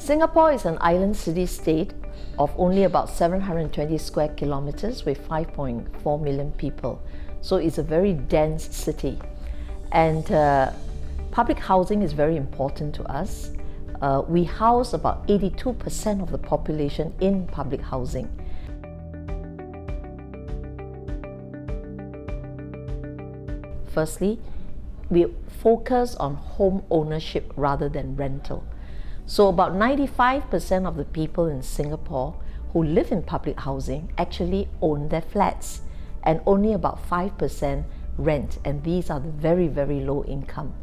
Singapore is an island city-state of only about 720 square kilometers with 5.4 million people. So it's a very dense city. And public housing is very important to us. We house about 82% of the population in public housing. Firstly, we focus on home ownership rather than rental. So about 95% of the people in Singapore who live in public housing actually own their flats, and only about 5% rent, and these are the very, very low income.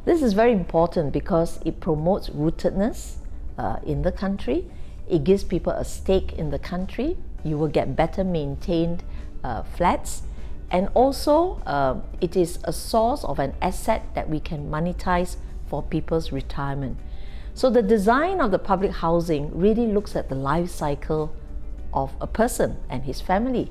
This is very important because it promotes rootedness in the country. It gives people a stake in the country. You will get better maintained flats. And also, it is a source of an asset that we can monetize for people's retirement. So the design of the public housing really looks at the life cycle of a person and his family.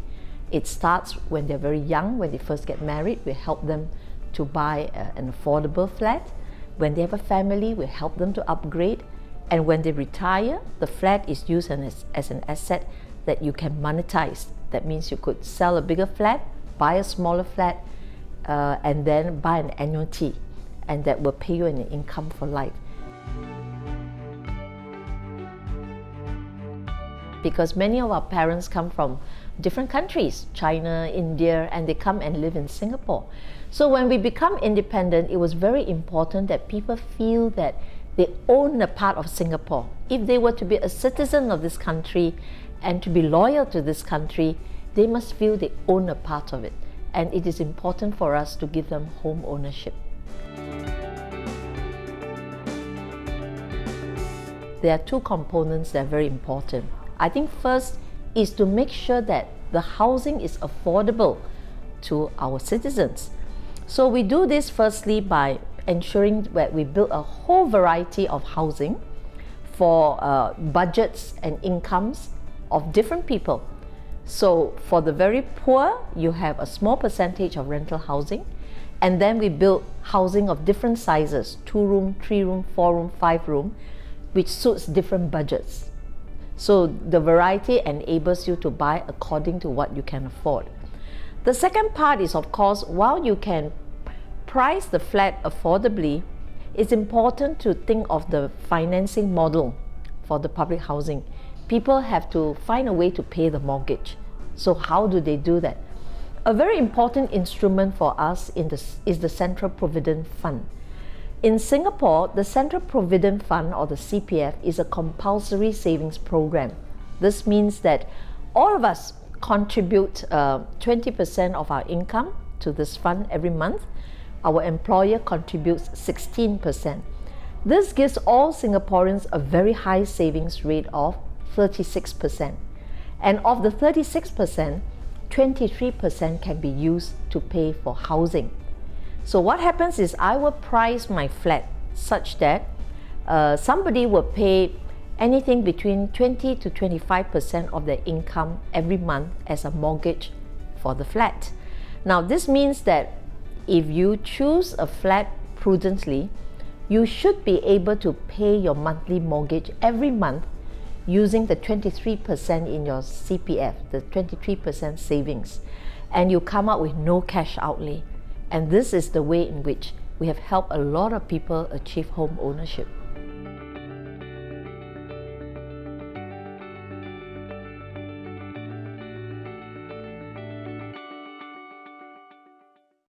It starts when they're very young, when they first get married. We help them to buy an affordable flat. When they have a family, we help them to upgrade. And when they retire, the flat is used as an asset that you can monetize. That means you could sell a bigger flat, buy a smaller flat, and then buy an annuity, and that will pay you an income for life. Because many of our parents come from different countries, China, India, and they come and live in Singapore. So when we become independent, it was very important that people feel that they own a part of Singapore. If they were to be a citizen of this country and to be loyal to this country, they must feel they own a part of it. And it is important for us to give them home ownership. There are two components that are very important. I think first is to make sure that the housing is affordable to our citizens. So we do this firstly by ensuring that we build a whole variety of housing for budgets and incomes of different people. So for the very poor, you have a small percentage of rental housing, and then we build housing of different sizes, 2-room, 3-room, 4-room, 5-room, which suits different budgets. So the variety enables you to buy according to what you can afford. The second part is, of course, while you can price the flat affordably, it's important to think of the financing model for the public housing. People have to find a way to pay the mortgage. So how do they do that? A very important instrument for us is the Central Provident Fund. In Singapore, the Central Provident Fund, or the CPF, is a compulsory savings program. This means that all of us contribute 20% of our income to this fund every month. Our employer contributes 16%. This gives all Singaporeans a very high savings rate of 36%. And of the 36%, 23% can be used to pay for housing. So what happens is I will price my flat such that somebody will pay anything between 20 to 25% of their income every month as a mortgage for the flat. Now this means that if you choose a flat prudently, you should be able to pay your monthly mortgage every month using the 23% in your CPF, the 23% savings, and you come out with no cash outlay. And this is the way in which we have helped a lot of people achieve home ownership.